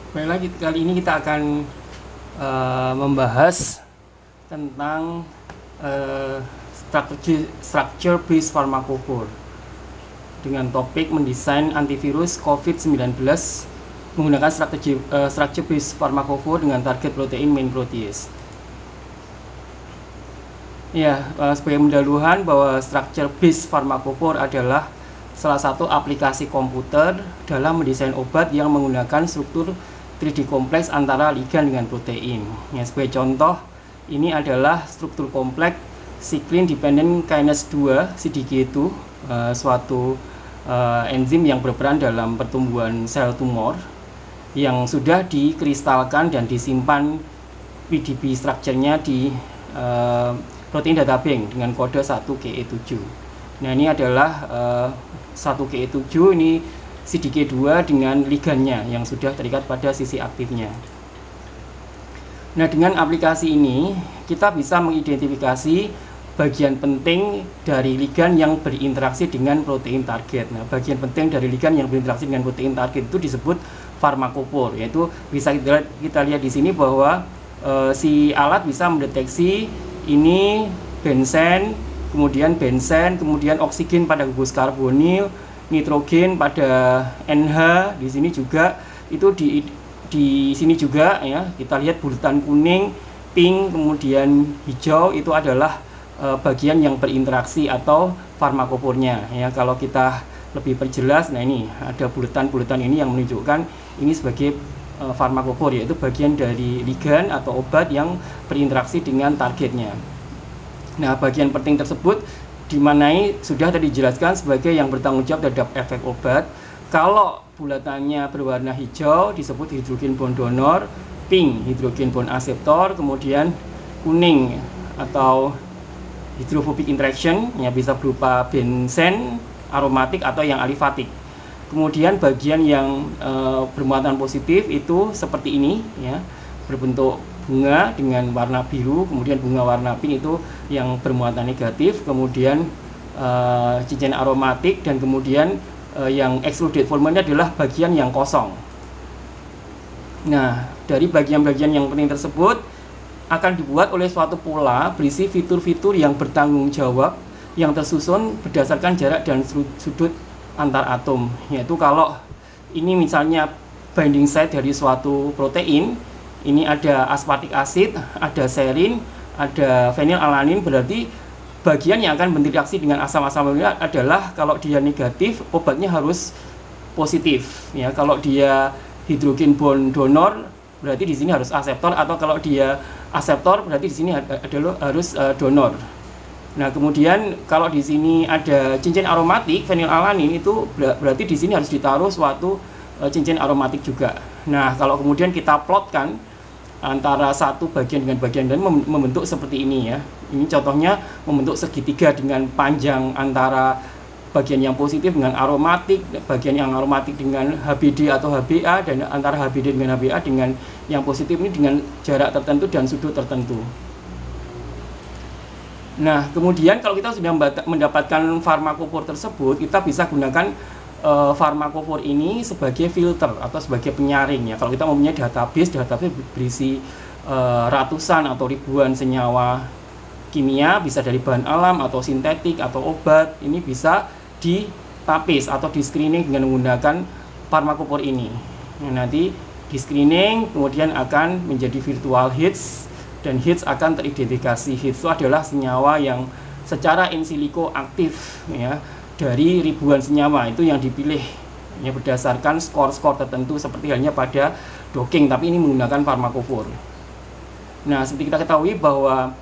Baik lagi, kali ini kita akan membahas tentang structure based pharmacophore dengan topik mendesain antivirus COVID-19 menggunakan structure based pharmacophore dengan target protein main protease. Ya, sebagai pendahuluan bahwa structure based pharmacophore adalah salah satu aplikasi komputer dalam mendesain obat yang menggunakan struktur 3D kompleks antara ligan dengan protein. Ya, sebagai contoh, ini adalah struktur kompleks cyclin dependent kinase 2 CDK2, suatu enzim yang berperan dalam pertumbuhan sel tumor yang sudah dikristalkan dan disimpan PDB structure-nya di protein data bank dengan kode 1KE7. Nah, ini adalah 1KE7 ini CDK2 dengan ligannya yang sudah terikat pada sisi aktifnya. Nah, dengan aplikasi ini kita bisa mengidentifikasi bagian penting dari ligan yang berinteraksi dengan protein target. Nah, bagian penting dari ligan yang berinteraksi dengan protein target itu disebut pharmacophore, yaitu bisa kita lihat di sini bahwa si alat bisa mendeteksi ini benzen, kemudian oksigen pada gugus karbonil, nitrogen pada NH. Di sini juga itu di sini juga ya, kita lihat bulatan kuning, pink, kemudian hijau itu adalah bagian yang berinteraksi atau farmakopornya ya. Kalau kita lebih perjelas, nah ini ada bulatan-bulatan ini yang menunjukkan ini sebagai farmakopor, yaitu bagian dari ligan atau obat yang berinteraksi dengan targetnya. Nah, bagian penting tersebut dimanai sudah tadi dijelaskan sebagai yang bertanggung jawab terhadap efek obat. Kalau bulatannya berwarna hijau disebut hidrogen bond donor, pink hidrogen bond akseptor, kemudian kuning atau hydrophobic interaction ya, bisa berupa benzen, aromatik atau yang alifatik. Kemudian bagian yang bermuatan positif itu seperti ini ya, berbentuk bunga dengan warna biru, kemudian bunga warna pink itu yang bermuatan negatif, kemudian cincin aromatik, dan kemudian yang excluded formernya adalah bagian yang kosong. Nah, dari bagian-bagian yang penting tersebut akan dibuat oleh suatu pola berisi fitur-fitur yang bertanggung jawab yang tersusun berdasarkan jarak dan sudut antar atom, yaitu kalau ini misalnya binding site dari suatu protein, ini ada aspartic acid, ada serin, ada phenylalanin, berarti bagian yang akan berinteraksi dengan asam-asam amino adalah kalau dia negatif, obatnya harus positif ya. Kalau dia hidrogen bond donor, berarti di sini harus akseptor, atau kalau dia akseptor berarti di sini harus donor. Nah, kemudian kalau di sini ada cincin aromatik phenylalanin, itu berarti di sini harus ditaruh suatu cincin aromatik juga. Nah, kalau kemudian kita plotkan antara satu bagian dengan bagian lain membentuk seperti ini ya. Ini contohnya membentuk segitiga dengan panjang antara bagian yang positif dengan aromatik, bagian yang aromatik dengan HBD atau HBA, dan antara HBD dengan HBA dengan yang positif ini dengan jarak tertentu dan sudut tertentu. Nah, kemudian kalau kita sudah mendapatkan farmakophore tersebut, kita bisa gunakan farmakophore ini sebagai filter atau sebagai penyaring ya. Kalau kita mempunyai database berisi ratusan atau ribuan senyawa kimia, bisa dari bahan alam atau sintetik atau obat, ini bisa ditapis atau di screening dengan menggunakan farmakophore ini. Nah, nanti di screening kemudian akan menjadi virtual hits, dan hits akan teridentifikasi. Hits itu adalah senyawa yang secara in silico aktif ya, dari ribuan senyawa itu yang dipilih ya, berdasarkan skor-skor tertentu seperti halnya pada docking, tapi ini menggunakan farmakophore. Nah, seperti kita ketahui bahwa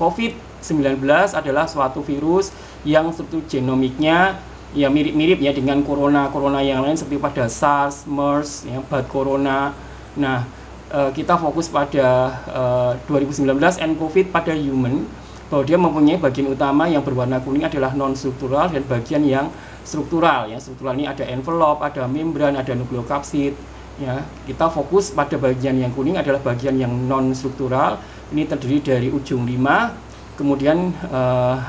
COVID-19 adalah suatu virus yang struktur genomiknya ya mirip-mirip ya dengan corona yang lain seperti pada SARS, MERS, ya, Bad Corona. Nah, kita fokus pada 2019 nCoV pada human, bahwa dia mempunyai bagian utama yang berwarna kuning adalah non-struktural dan bagian yang struktural ya. Struktural ini ada envelope, ada membran, ada nukleokapsid ya. Kita fokus pada bagian yang kuning adalah bagian yang non-struktural. Ini terdiri dari ujung 5, kemudian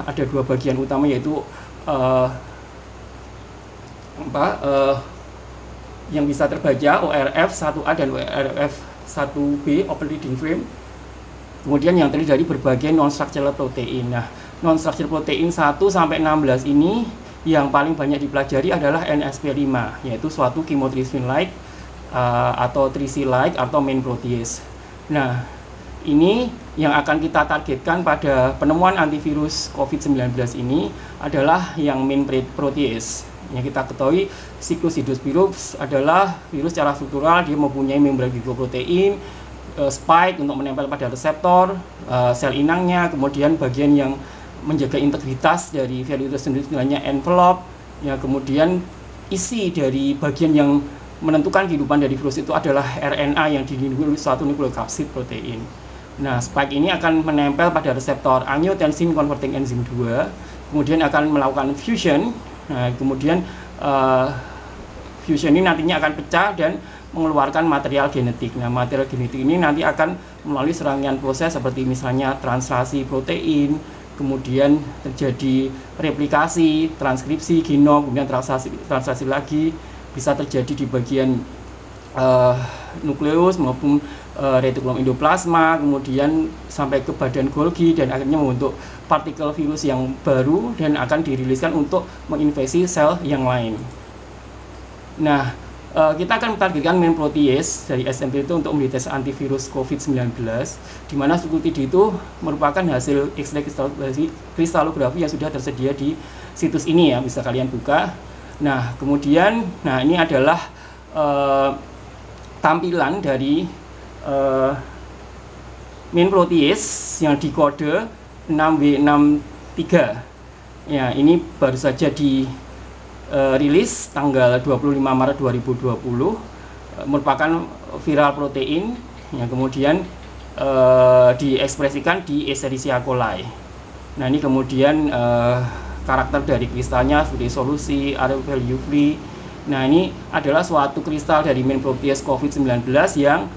ada dua bagian utama yaitu yang bisa terbaca ORF1A dan ORF1B Open Reading Frame. Kemudian yang terdiri dari berbagai non-structural protein. Nah, non-structural protein 1 sampai 16 ini yang paling banyak dipelajari adalah NSP5, yaitu suatu chymotrypsin-like atau trisi-like atau main protease. Nah, ini yang akan kita targetkan pada penemuan antivirus COVID-19 ini adalah yang main protease. Yang kita ketahui, siklus Histospirus adalah virus secara struktural, dia mempunyai membran glicoprotein, spike untuk menempel pada reseptor, sel inangnya, kemudian bagian yang menjaga integritas dari virus itu sendiri namanya envelope, ya, kemudian isi dari bagian yang menentukan kehidupan dari virus itu adalah RNA yang dilindungi oleh suatu nukleokapsid protein. Nah, spike ini akan menempel pada reseptor angiotensin converting enzyme 2, kemudian akan melakukan fusion. Nah, kemudian fusion ini nantinya akan pecah dan mengeluarkan material genetik. Nah, material genetik ini nanti akan melalui serangkaian proses seperti misalnya translasi protein, kemudian terjadi replikasi, transkripsi genom, kemudian translasi lagi, bisa terjadi di bagian nukleus maupun retikulum endoplasma, kemudian sampai ke badan Golgi dan akhirnya membentuk partikel virus yang baru dan akan diriliskan untuk menginfeksi sel yang lain. Nah, kita akan mentargetkan main protease dari SMP itu untuk mendeteksi antivirus COVID-19, di mana struktur TD itu merupakan hasil X-ray kristalografi yang sudah tersedia di situs ini, ya, bisa kalian buka. Nah, kemudian, ini adalah tampilan dari main protease yang dikode 6W63. Ya, ini baru saja rilis tanggal 25 Maret 2020, merupakan viral protein yang kemudian diekspresikan di Escherichia coli. Nah, ini kemudian karakter dari kristalnya seperti solusi, area value free. Nah, ini adalah suatu kristal dari main protease COVID-19 yang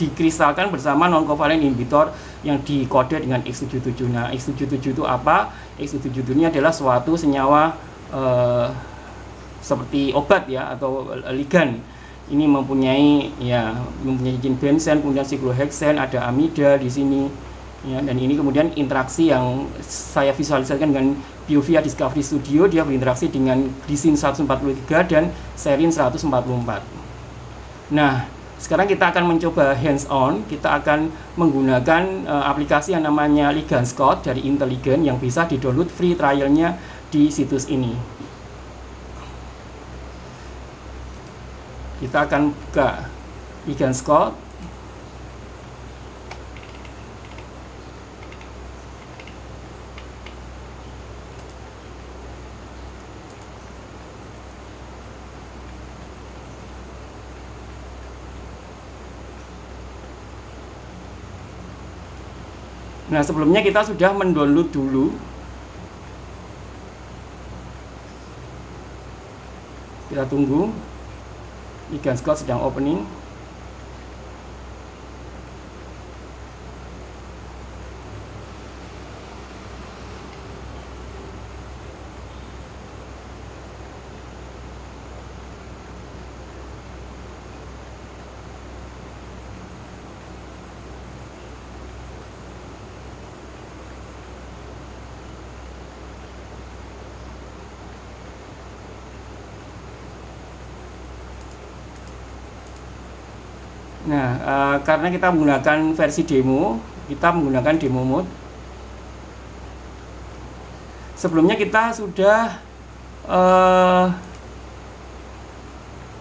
dikristalkan bersama non-covalent inhibitor yang dikode dengan X77. Nah, X77 itu apa? X77 ini adalah suatu senyawa seperti obat, ya, atau ligan. Ini mempunyai izin benzen, kemudian sikloheksen, ada amida di sini, ya, dan ini kemudian interaksi yang saya visualisasikan dengan BioVia Discovery Studio. Dia berinteraksi dengan glisin 143 dan serin 144. Nah, sekarang kita akan mencoba hands-on. Kita akan menggunakan aplikasi yang namanya Ligand Scout dari Intelligent yang bisa di-download free trialnya di situs ini. Kita akan buka Ligand Scout. Nah, sebelumnya kita sudah mendownload dulu. Kita tunggu. Ligand Scout sedang opening. Nah, karena kita menggunakan versi demo, kita menggunakan demo mode. Sebelumnya kita sudah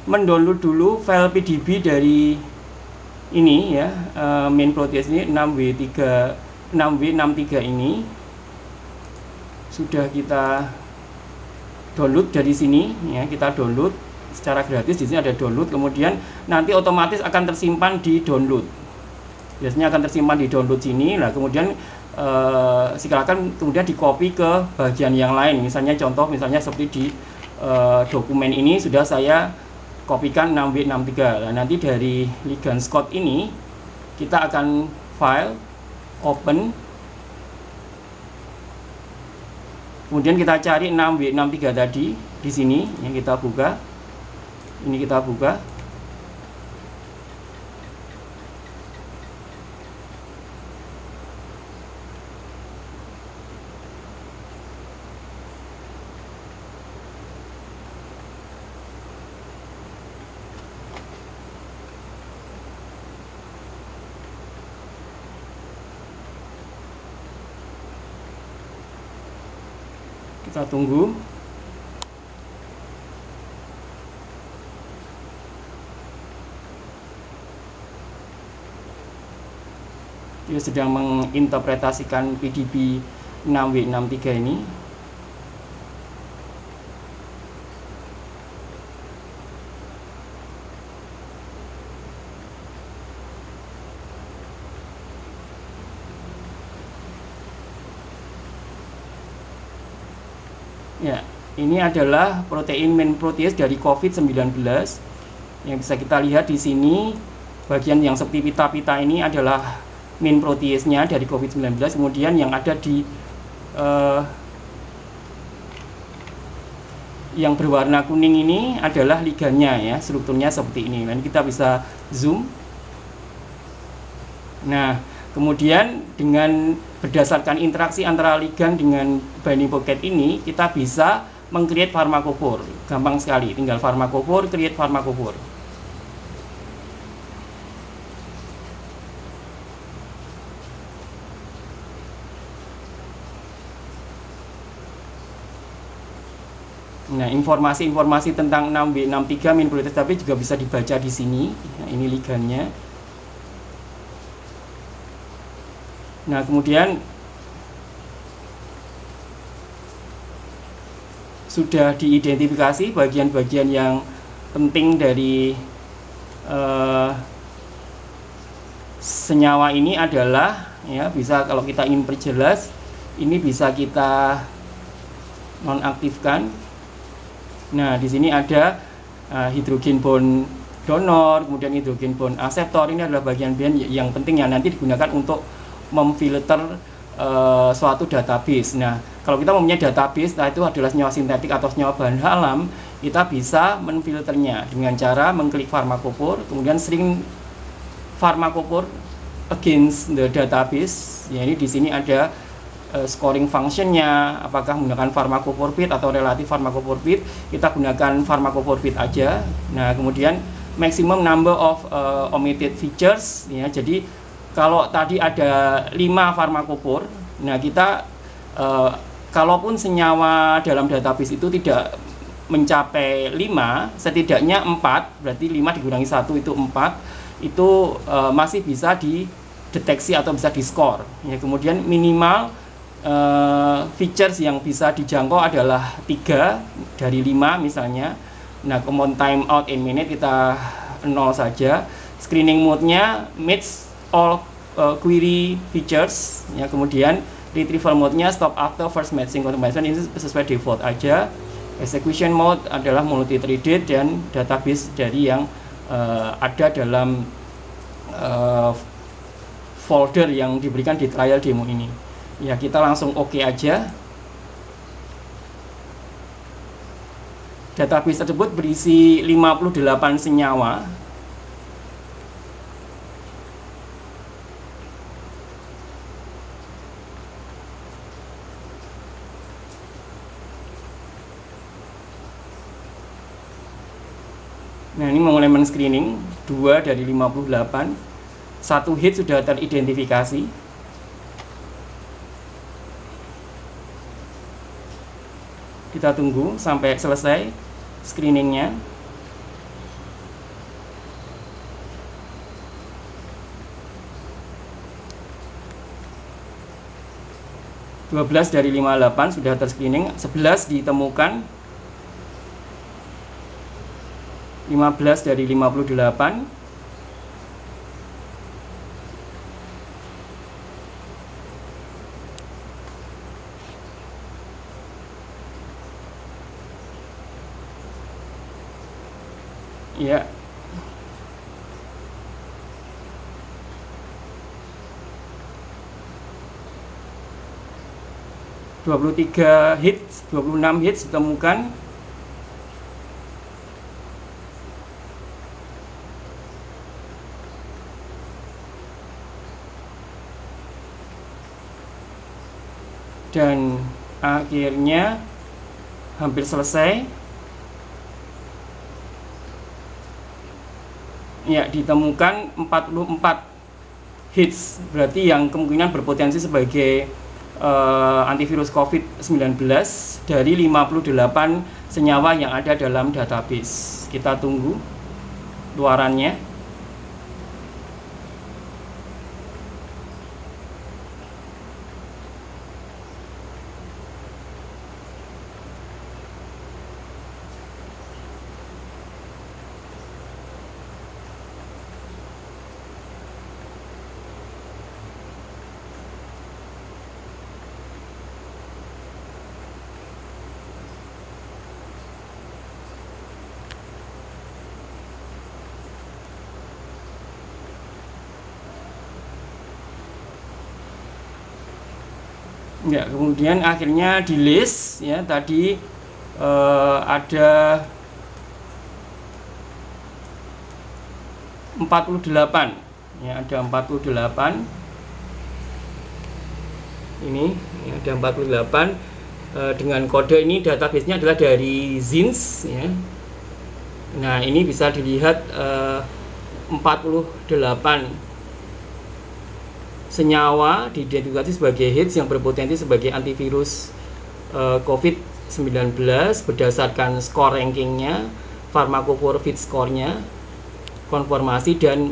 mendownload dulu file PDB dari ini, ya, main protease ini 6W63 ini sudah kita download dari sini, ya. Kita download secara gratis. Di sini ada download, kemudian nanti otomatis akan tersimpan di download. Biasanya akan tersimpan di download sini. Nah, kemudian silakan kemudian di copy ke bagian yang lain. Misalnya contoh, misalnya seperti di dokumen ini sudah saya kopikan 6W63. Nah, nanti dari Ligand Scout ini kita akan file, open, kemudian kita cari 6W63 tadi di sini yang kita buka. Ini kita buka. Kita tunggu. Dia sedang menginterpretasikan PDB 6W63 ini. Ya, ini adalah protein main protease dari COVID-19 yang bisa kita lihat di sini. Bagian yang seperti pita-pita ini adalah main protease-nya dari COVID-19. Kemudian yang ada di yang berwarna kuning ini adalah ligannya ya, strukturnya seperti ini. Dan kita bisa zoom. Nah, kemudian dengan berdasarkan interaksi antara ligan dengan binding pocket ini, kita bisa meng-create farmakophore. Gampang sekali, tinggal farmakophore, create farmakophore. Nah, informasi-informasi tentang 6W63 main protease tapi juga bisa dibaca di sini. Nah, ini ligannya. Nah, kemudian sudah diidentifikasi bagian-bagian yang penting dari senyawa ini adalah ya, bisa kalau kita ingin perjelas ini bisa kita nonaktifkan. Nah, di sini ada hidrogen bond donor, kemudian hidrogen bond akseptor. Ini adalah bagian-bagian yang penting yang nanti digunakan untuk memfilter suatu database. Nah, kalau kita mempunyai database, nah itu adalah senyawa sintetik atau senyawa bahan alam, kita bisa menfilternya dengan cara mengklik farmakophore, kemudian string farmakophore against the database. Ya, ini di sini ada scoring functionnya, apakah menggunakan farmakophore fit atau relatif farmakophore fit. Kita gunakan farmakophore fit aja. Nah, kemudian maximum number of omitted features. Ya, jadi kalau tadi ada 5 farmakophore, nah kita kalaupun senyawa dalam database itu tidak mencapai 5, setidaknya 4, berarti 5 dikurangi 1 itu 4, itu masih bisa dideteksi atau bisa di-score. Ya, kemudian minimal features yang bisa dijangkau adalah 3 dari 5 misalnya. Nah, common time out in minute kita 0 saja. Screening mode-nya meets all query features, ya, kemudian retrieval mode-nya stop after first matching confirmation, ini sesuai default aja. Execution mode adalah multi-threaded dan database dari yang ada dalam folder yang diberikan di trial demo ini. Ya, kita langsung oke aja. Database tersebut berisi 58 senyawa. Nah, ini mulai men-screening 2 dari 58. 1 hit sudah teridentifikasi. Kita tunggu sampai selesai screeningnya. (12 dari 58 sudah terscreening, 11 ditemukan, 15 dari 58. Ya. (23 hits, 26 hits ditemukan. Dan akhirnya hampir selesai. Ya, ditemukan 44 hits, berarti yang kemungkinan berpotensi sebagai antivirus COVID-19 dari 58 senyawa yang ada dalam database. Kita tunggu luarannya. Ya, kemudian akhirnya di list ya tadi ada 48 ya, ada 48 ini ya, ada 48 dengan kode ini. Database-nya adalah dari ZINS ya. Nah, ini bisa dilihat 48 senyawa diidentifikasi sebagai hits yang berpotensi sebagai antivirus COVID-19 berdasarkan skor rankingnya, pharmacophore fit score-nya, konformasi, dan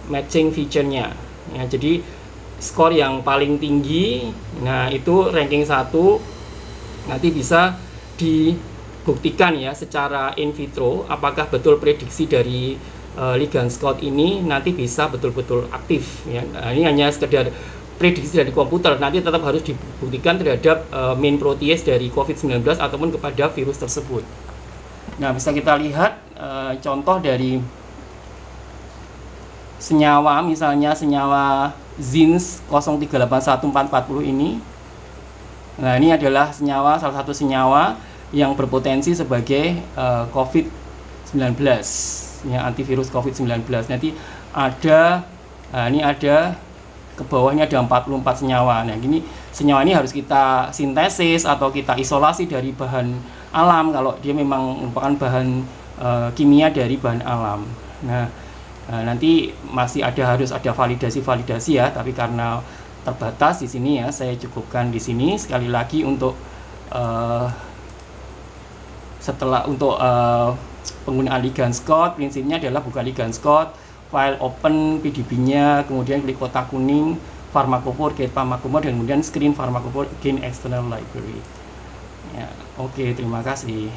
matching feature-nya ya. Jadi skor yang paling tinggi, nah itu ranking 1, nanti bisa dibuktikan ya secara in vitro apakah betul prediksi dari ligand Scout ini nanti bisa betul-betul aktif ya. Nah, ini hanya sekedar prediksi dari komputer, nanti tetap harus dibuktikan terhadap main protease dari COVID-19 ataupun kepada virus tersebut. Nah, bisa kita lihat contoh dari senyawa, misalnya senyawa ZINS 0381440 ini. Nah, ini adalah salah satu senyawa yang berpotensi sebagai COVID-19 ya, antivirus COVID-19. Nanti ada ini ada ke bawahnya ada 44 senyawa. Nah, ini senyawa ini harus kita sintesis atau kita isolasi dari bahan alam kalau dia memang merupakan bahan kimia dari bahan alam. Nah, nanti masih harus ada validasi ya, tapi karena terbatas di sini ya, saya cukupkan di sini. Sekali lagi untuk penggunaan ligand Scout, prinsipnya adalah buka ligand Scout, file open PDB-nya, kemudian klik kotak kuning, pharmacophore, get pharmacophore, dan kemudian screen pharmacophore gain external library. Ya, oke, terima kasih.